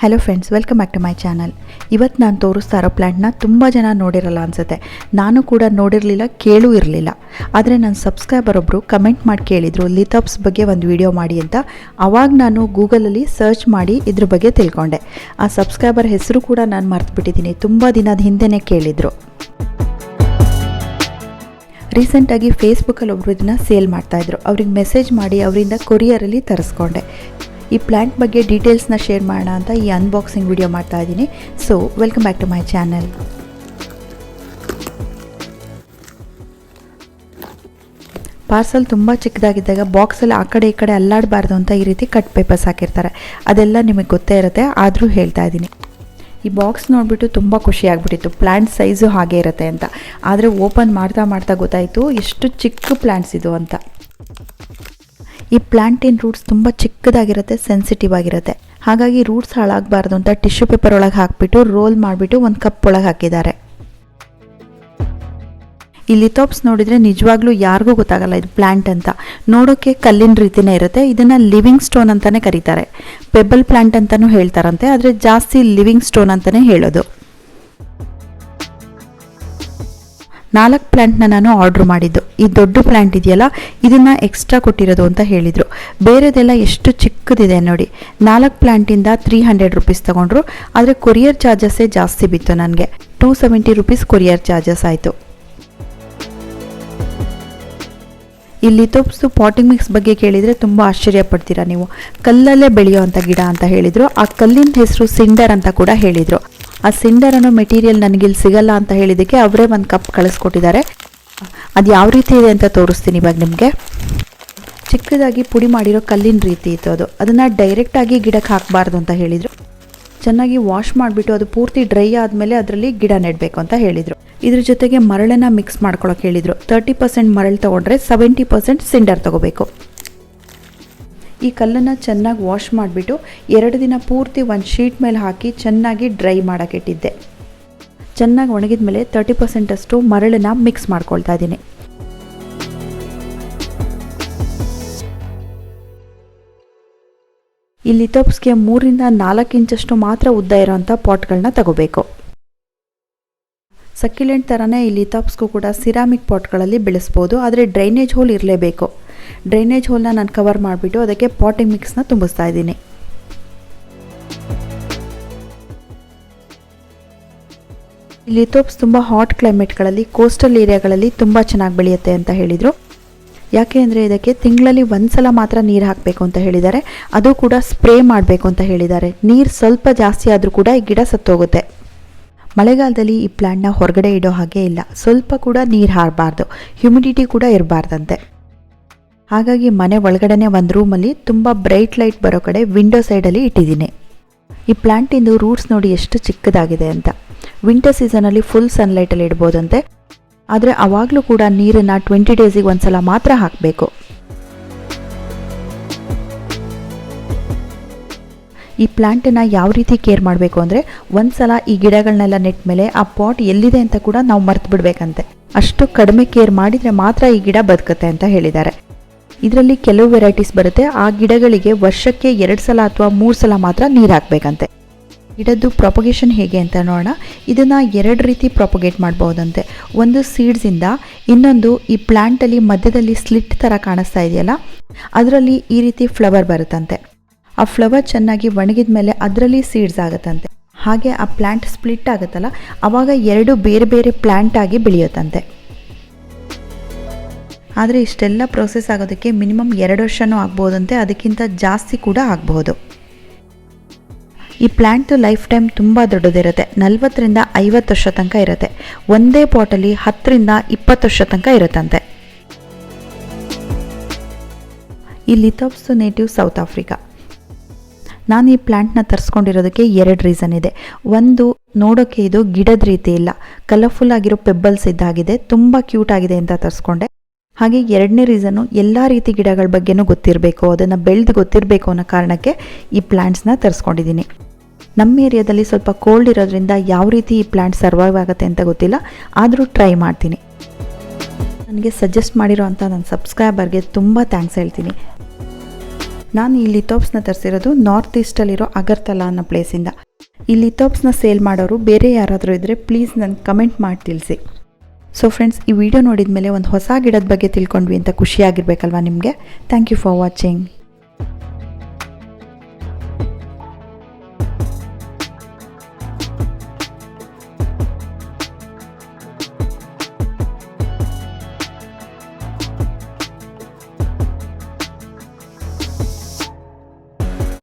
Hello friends, welcome back to my channel. ಇವತ್ತು ನಾನು ತೋರಿಸ್ತಾ ಇರೋ ಪ್ಲ್ಯಾಂಟ್ನ ತುಂಬ ಜನ ನೋಡಿರಲ್ಲ ಅನಿಸುತ್ತೆ. ನಾನು ಕೂಡ ನೋಡಿರಲಿಲ್ಲ, ಕೇಳೂ ಇರಲಿಲ್ಲ. ಆದರೆ ನನ್ನ ಸಬ್ಸ್ಕ್ರೈಬರ್ ಒಬ್ಬರು ಕಮೆಂಟ್ ಮಾಡಿ ಕೇಳಿದರು ಲಿಥಾಪ್ಸ್ ಬಗ್ಗೆ ಒಂದು ವಿಡಿಯೋ ಮಾಡಿ ಅಂತ. ಆವಾಗ ನಾನು ಗೂಗಲಲ್ಲಿ ಸರ್ಚ್ ಮಾಡಿ ಇದ್ರ ಬಗ್ಗೆ ತಿಳ್ಕೊಂಡೆ. ಆ ಸಬ್ಸ್ಕ್ರೈಬರ್ ಹೆಸರು ಕೂಡ ನಾನು ಮರ್ತುಬಿಟ್ಟಿದ್ದೀನಿ, ತುಂಬ ದಿನದ ಹಿಂದೆನೇ ಕೇಳಿದರು. ರೀಸೆಂಟಾಗಿ ಫೇಸ್ಬುಕ್ಕಲ್ಲಿ ಒಬ್ಬರು ಇದನ್ನು ಸೇಲ್ ಮಾಡ್ತಾಯಿದ್ರು. ಅವ್ರಿಗೆ ಮೆಸೇಜ್ ಮಾಡಿ ಅವರಿಂದ ಕೊರಿಯರಲ್ಲಿ ತರಿಸ್ಕೊಂಡೆ. ಈ ಪ್ಲ್ಯಾಂಟ್ ಬಗ್ಗೆ ಡೀಟೇಲ್ಸ್ನ ಶೇರ್ ಮಾಡೋಣ ಅಂತ ಈ ಅನ್ಬಾಕ್ಸಿಂಗ್ ವಿಡಿಯೋ ಮಾಡ್ತಾ ಇದ್ದೀನಿ. So welcome back to my channel. Parcel ತುಂಬ ಚಿಕ್ಕದಾಗಿದ್ದಾಗ ಬಾಕ್ಸಲ್ಲಿ ಆ ಕಡೆ ಈ ಕಡೆ ಅಲ್ಲಾಡಬಾರ್ದು ಅಂತ ಈ ರೀತಿ ಕಟ್ ಪೇಪರ್ಸ್ ಹಾಕಿರ್ತಾರೆ. ಅದೆಲ್ಲ ನಿಮಗೆ ಗೊತ್ತೇ ಇರುತ್ತೆ, ಆದರೂ ಹೇಳ್ತಾ ಇದ್ದೀನಿ. ಈ ಬಾಕ್ಸ್ ನೋಡಿಬಿಟ್ಟು ತುಂಬ ಖುಷಿಯಾಗ್ಬಿಟ್ಟಿತ್ತು. ಪ್ಲ್ಯಾಂಟ್ ಸೈಜು ಹಾಗೆ ಇರುತ್ತೆ ಅಂತ. ಆದರೆ ಓಪನ್ ಮಾಡ್ತಾ ಗೊತ್ತಾಯಿತು ಎಷ್ಟು ಚಿಕ್ಕ ಪ್ಲ್ಯಾಂಟ್ಸ್ ಇದು ಅಂತ. ಈ ಪ್ಲ್ಯಾಂಟಿನ ರೂಟ್ಸ್ ತುಂಬ ಚಿಕ್ಕದಾಗಿರುತ್ತೆ, ಸೆನ್ಸಿಟಿವ್ ಆಗಿರುತ್ತೆ. ಹಾಗಾಗಿ ರೂಟ್ಸ್ ಹಾಳಾಗಬಾರ್ದು ಅಂತ ಟಿಶ್ಯೂ ಪೇಪರ್ ಒಳಗೆ ಹಾಕಿಬಿಟ್ಟು ರೋಲ್ ಮಾಡಿಬಿಟ್ಟು ಒಂದು ಕಪ್ ಒಳಗೆ ಹಾಕಿದ್ದಾರೆ. ಈ ಲಿಥಾಪ್ಸ್ ನೋಡಿದರೆ ನಿಜವಾಗ್ಲೂ ಯಾರಿಗೂ ಗೊತ್ತಾಗಲ್ಲ ಇದು ಪ್ಲ್ಯಾಂಟ್ ಅಂತ. ನೋಡೋಕ್ಕೆ ಕಲ್ಲಿನ ರೀತಿಯೇ ಇರುತ್ತೆ. ಇದನ್ನು ಲಿವಿಂಗ್ ಸ್ಟೋನ್ ಅಂತಲೇ ಕರೀತಾರೆ. ಪೆಬಲ್ ಪ್ಲ್ಯಾಂಟ್ ಅಂತಲೂ ಹೇಳ್ತಾರಂತೆ, ಆದರೆ ಜಾಸ್ತಿ ಲಿವಿಂಗ್ ಸ್ಟೋನ್ ಅಂತಲೇ ಹೇಳೋದು. 4 ಪ್ಲ್ಯಾಂಟ್ನ ನಾನು ಆರ್ಡ್ರ್ ಮಾಡಿದ್ದು. ಈ ದೊಡ್ಡ ಪ್ಲ್ಯಾಂಟ್ ಇದೆಯಲ್ಲ, ಇದನ್ನು ಎಕ್ಸ್ಟ್ರಾ ಕೊಟ್ಟಿರೋದು ಅಂತ ಹೇಳಿದರು. ಬೇರೆದೆಲ್ಲ ಎಷ್ಟು ಚಿಕ್ಕದಿದೆ ನೋಡಿ. 4 ಪ್ಲ್ಯಾಂಟಿಂದ 300 ರೂಪೀಸ್ ತೊಗೊಂಡ್ರು. ಆದರೆ ಕೊರಿಯರ್ ಚಾರ್ಜಸ್ಸೇ ಜಾಸ್ತಿ ಬಿತ್ತು ನನಗೆ. 270 ರೂಪೀಸ್ ಕೊರಿಯರ್ ಚಾರ್ಜಸ್ ಆಯಿತು. ಈ ಲಿಥೋಪ್ಸು ಪಾಟಿಂಗ್ ಮಿಕ್ಸ್ ಬಗ್ಗೆ ಕೇಳಿದರೆ ತುಂಬ ಆಶ್ಚರ್ಯ ಪಡ್ತೀರಾ ನೀವು. ಕಲ್ಲಲ್ಲೇ ಬೆಳೆಯುವಂಥ ಗಿಡ ಅಂತ ಹೇಳಿದರು. ಆ ಕಲ್ಲಿನ ಹೆಸರು ಸಿಂಡರ್ ಅಂತ ಕೂಡ ಹೇಳಿದರು. ಆ ಸಿಂಡರ್ ಅನ್ನೋ ಮೆಟೀರಿಯಲ್ ನನಗಿಲ್ಲಿ ಸಿಗಲ್ಲ ಅಂತ ಹೇಳಿದ್ದಕ್ಕೆ ಅವರೇ ಒಂದು ಕಪ್ ಕಳಿಸ್ಕೊಟ್ಟಿದ್ದಾರೆ. ಅದು ಯಾವ ರೀತಿ ಇದೆ ಅಂತ ತೋರಿಸ್ತೀನಿ ಇವಾಗ ನಿಮಗೆ. ಚಿಕ್ಕದಾಗಿ ಪುಡಿ ಮಾಡಿರೋ ಕಲ್ಲಿನ ರೀತಿ ಇತ್ತು ಅದು. ಅದನ್ನು ಡೈರೆಕ್ಟಾಗಿ ಗಿಡಕ್ಕೆ ಹಾಕಬಾರ್ದು ಅಂತ ಹೇಳಿದರು. ಚೆನ್ನಾಗಿ ವಾಶ್ ಮಾಡಿಬಿಟ್ಟು ಅದು ಪೂರ್ತಿ ಡ್ರೈ ಆದಮೇಲೆ ಅದರಲ್ಲಿ ಗಿಡ ನೆಡಬೇಕು ಅಂತ ಹೇಳಿದರು. ಇದ್ರ ಜೊತೆಗೆ ಮರಳನ್ನು ಮಿಕ್ಸ್ ಮಾಡ್ಕೊಳ್ಳೋಕೆ ಹೇಳಿದರು. 30% ಮರಳು ತೊಗೊಂಡ್ರೆ 70% ಸಿಂಡರ್ ತೊಗೋಬೇಕು. ಈ ಕಲ್ಲನ್ನು ಚೆನ್ನಾಗಿ ವಾಶ್ ಮಾಡಿಬಿಟ್ಟು 2 ದಿನ ಪೂರ್ತಿ ಒಂದು ಶೀಟ್ ಮೇಲೆ ಹಾಕಿ ಚೆನ್ನಾಗಿ ಡ್ರೈ ಮಾಡೋಕ್ಕಿಟ್ಟಿದ್ದೆ. ಚೆನ್ನಾಗಿ ಒಣಗಿದ ಮೇಲೆ 30% ಅಷ್ಟು ಮರಳನ್ನು ಮಿಕ್ಸ್ ಮಾಡ್ಕೊಳ್ತಾ ಇದ್ದೀನಿ. ಈ ಲಿಥೋಪ್ಸ್ಗೆ 3 ರಿಂದ 4 ಇಂಚಷ್ಟು ಮಾತ್ರ ಉದ್ದ ಇರೋವಂಥ ಪಾಟ್ಗಳನ್ನ ತಗೋಬೇಕು. ಸಕ್ಯುಲೆಂಟ್ ಥರನೇ ಈ ಲಿಥಾಪ್ಸ್ಗೂ ಕೂಡ ಸಿರಾಮಿಕ್ ಪಾಟ್ಗಳಲ್ಲಿ ಬೆಳೆಸ್ಬೋದು, ಆದರೆ ಡ್ರೈನೇಜ್ ಹೋಲ್ ಇರಲೇಬೇಕು. ಡ್ರೈನೇಜ್ ಹೋಲ್ನ ನಾನು ಕವರ್ ಮಾಡಿಬಿಟ್ಟು ಅದಕ್ಕೆ ಪಾಟಿಂಗ್ ಮಿಕ್ಸ್ನ ತುಂಬಿಸ್ತಾ ಇದ್ದೀನಿ. ಲಿಥೋಪ್ಸ್ ತುಂಬ ಹಾಟ್ ಕ್ಲೈಮೇಟ್ಗಳಲ್ಲಿ, ಕೋಸ್ಟಲ್ ಏರಿಯಾಗಳಲ್ಲಿ ತುಂಬ ಚೆನ್ನಾಗಿ ಬೆಳೆಯುತ್ತೆ ಅಂತ ಹೇಳಿದರು. ಯಾಕೆ ಅಂದರೆ ಇದಕ್ಕೆ ತಿಂಗಳಲ್ಲಿ 1 ಸಲ ಮಾತ್ರ ನೀರು ಹಾಕಬೇಕು ಅಂತ ಹೇಳಿದ್ದಾರೆ. ಅದು ಕೂಡ ಸ್ಪ್ರೇ ಮಾಡಬೇಕು ಅಂತ ಹೇಳಿದ್ದಾರೆ. ನೀರು ಸ್ವಲ್ಪ ಜಾಸ್ತಿ ಆದರೂ ಕೂಡ ಈ ಗಿಡ ಸತ್ತೋಗುತ್ತೆ. ಮಳೆಗಾಲದಲ್ಲಿ ಈ ಪ್ಲ್ಯಾಂಟ್ನ ಹೊರಗಡೆ ಇಡೋ ಹಾಗೆ ಇಲ್ಲ. ಸ್ವಲ್ಪ ಕೂಡ ನೀರು ಹಾರಬಾರ್ದು, ಹ್ಯುಮಿಡಿಟಿ ಕೂಡ ಇರಬಾರ್ದಂತೆ. ಹಾಗಾಗಿ ಮನೆ ಒಳಗಡೆನೆ ಒಂದು ರೂಮಲ್ಲಿ ತುಂಬ ಬ್ರೈಟ್ ಲೈಟ್ ಬರೋ ಕಡೆ ವಿಂಡೋ ಸೈಡಲ್ಲಿ ಇಟ್ಟಿದ್ದೀನಿ. ಈ ಪ್ಲ್ಯಾಂಟಿಂದು ರೂಟ್ಸ್ ನೋಡಿ ಎಷ್ಟು ಚಿಕ್ಕದಾಗಿದೆ ಅಂತ. ವಿಂಟರ್ ಸೀಸನಲ್ಲಿ ಫುಲ್ ಸನ್ಲೈಟಲ್ಲಿ ಇಡ್ಬೋದಂತೆ. ಆದರೆ ಆವಾಗಲೂ ಕೂಡ ನೀರನ್ನು 20 ಡೇಸಿಗೆ ಒಂದು ಸಲ ಮಾತ್ರ ಹಾಕಬೇಕು. ಈ ಪ್ಲ್ಯಾಂಟನ್ನು ಯಾವ ರೀತಿ ಕೇರ್ ಮಾಡಬೇಕು ಅಂದರೆ, ಒಂದು ಸಲ ಈ ಗಿಡಗಳನ್ನೆಲ್ಲ ನೆಟ್ಟ ಮೇಲೆ ಆ ಪಾಟ್ ಎಲ್ಲಿದೆ ಅಂತ ಕೂಡ ನಾವು ಮರ್ತು ಬಿಡಬೇಕಂತೆ. ಅಷ್ಟು ಕಡಿಮೆ ಕೇರ್ ಮಾಡಿದರೆ ಮಾತ್ರ ಈ ಗಿಡ ಬದುಕುತ್ತೆ ಅಂತ ಹೇಳಿದ್ದಾರೆ. ಇದರಲ್ಲಿ ಕೆಲವು ವೆರೈಟೀಸ್ ಬರುತ್ತೆ. ಆ ಗಿಡಗಳಿಗೆ ವರ್ಷಕ್ಕೆ 2 ಸಲ ಅಥವಾ 3 ಸಲ ಮಾತ್ರ ನೀರು ಹಾಕಬೇಕಂತೆ. ಗಿಡದ್ದು ಪ್ರಾಪಗೇಷನ್ ಹೇಗೆ ಅಂತ ನೋಡೋಣ. ಇದನ್ನು 2 ರೀತಿ ಪ್ರಾಪಗೇಟ್ ಮಾಡ್ಬೋದಂತೆ. ಒಂದು ಸೀಡ್ಸಿಂದ, ಇನ್ನೊಂದು ಈ ಪ್ಲ್ಯಾಂಟಲ್ಲಿ ಮಧ್ಯದಲ್ಲಿ ಸ್ಲಿಟ್ ಥರ ಕಾಣಿಸ್ತಾ ಇದೆಯಲ್ಲ, ಅದರಲ್ಲಿ ಈ ರೀತಿ ಫ್ಲವರ್ ಬರುತ್ತಂತೆ. ಆ ಫ್ಲವರ್ ಚೆನ್ನಾಗಿ ಒಣಗಿದ ಮೇಲೆ ಅದರಲ್ಲಿ ಸೀಡ್ಸ್ ಆಗುತ್ತಂತೆ. ಹಾಗೆ ಆ ಪ್ಲ್ಯಾಂಟ್ ಸ್ಪ್ಲಿಟ್ ಆಗುತ್ತಲ್ಲ, ಆವಾಗ 2 ಬೇರೆ ಬೇರೆ ಪ್ಲ್ಯಾಂಟ್ ಆಗಿ ಬೆಳೆಯುತ್ತಂತೆ. ಆದರೆ ಇಷ್ಟೆಲ್ಲ ಪ್ರೋಸೆಸ್ ಆಗೋದಕ್ಕೆ ಮಿನಿಮಮ್ 2 ವರ್ಷನೂ ಆಗ್ಬೋದಂತೆ, ಅದಕ್ಕಿಂತ ಜಾಸ್ತಿ ಕೂಡ ಆಗಬಹುದು. ಈ ಪ್ಲ್ಯಾಂಟ್ ಲೈಫ್ ಟೈಮ್ ತುಂಬ ದೊಡ್ಡದಿರುತ್ತೆ. 40 ರಿಂದ 50 ವರ್ಷ ತನಕ ಇರುತ್ತೆ. ಒಂದೇ ಪಾಟಲ್ಲಿ 10 ರಿಂದ 20 ವರ್ಷ ತನಕ ಇರುತ್ತಂತೆ. ಈ ಲಿಥೋಪ್ಸ್ ನೇಟಿವ್ ಸೌತ್ ಆಫ್ರಿಕಾ. ನಾನು ಈ ಪ್ಲ್ಯಾಂಟ್ನ ತರಿಸ್ಕೊಂಡಿರೋದಕ್ಕೆ 2 ರೀಸನ್ ಇದೆ. ಒಂದು, ನೋಡೋಕ್ಕೆ ಇದು ಗಿಡದ ರೀತಿ ಇಲ್ಲ, ಕಲರ್ಫುಲ್ ಆಗಿರೋ ಪೆಬ್ಬಲ್ಸ್ ಇದ್ದಾಗಿದೆ, ತುಂಬ ಕ್ಯೂಟ್ ಆಗಿದೆ ಅಂತ ತರಿಸ್ಕೊಂಡೆ. ಹಾಗೆ 2ನೇ ರೀಸನ್ನು, ಎಲ್ಲ ರೀತಿ ಗಿಡಗಳ ಬಗ್ಗೆನೂ ಗೊತ್ತಿರಬೇಕು, ಅದನ್ನು ಬೆಳೆದು ಗೊತ್ತಿರಬೇಕು ಅನ್ನೋ ಕಾರಣಕ್ಕೆ ಈ ಪ್ಲ್ಯಾಂಟ್ಸ್ನ ತರಿಸ್ಕೊಂಡಿದ್ದೀನಿ. ನಮ್ಮ ಏರಿಯಾದಲ್ಲಿ ಸ್ವಲ್ಪ ಕೋಲ್ಡ್ ಇರೋದ್ರಿಂದ ಯಾವ ರೀತಿ ಈ ಪ್ಲ್ಯಾಂಟ್ ಸರ್ವೈವ್ ಆಗುತ್ತೆ ಅಂತ ಗೊತ್ತಿಲ್ಲ, ಆದರೂ ಟ್ರೈ ಮಾಡ್ತೀನಿ. ನನಗೆ ಸಜೆಸ್ಟ್ ಮಾಡಿರೋ ಅಂಥ ನನ್ನ ಸಬ್ಸ್ಕ್ರೈಬರ್ಗೆ ತುಂಬ ಥ್ಯಾಂಕ್ಸ್ ಹೇಳ್ತೀನಿ. ನಾನು ಈ ಲಿಥೋಪ್ಸ್ನ ತರಿಸಿರೋದು ನಾರ್ತ್ ಈಸ್ಟಲ್ಲಿರೋ ಅಗರ್ತಲಾ ಅನ್ನೋ ಪ್ಲೇಸಿಂದ. ಈ ಲಿಥೋಪ್ಸ್ನ ಸೇಲ್ ಮಾಡೋರು ಬೇರೆ ಯಾರಾದರೂ ಇದ್ದರೆ ಪ್ಲೀಸ್ ನನಗೆ ಕಮೆಂಟ್ ಮಾಡಿ ತಿಳಿಸಿ. ಸೊ ಫ್ರೆಂಡ್ಸ್, ಈ ವಿಡಿಯೋ ನೋಡಿದ ಮೇಲೆ ಒಂದು ಹೊಸ ಗಿಡದ ಬಗ್ಗೆ ತಿಳ್ಕೊಂಡ್ವಿ ಅಂತ ಖುಷಿಯಾಗಿರ್ಬೇಕಲ್ವಾ ನಿಮಗೆ. Thank you for watching.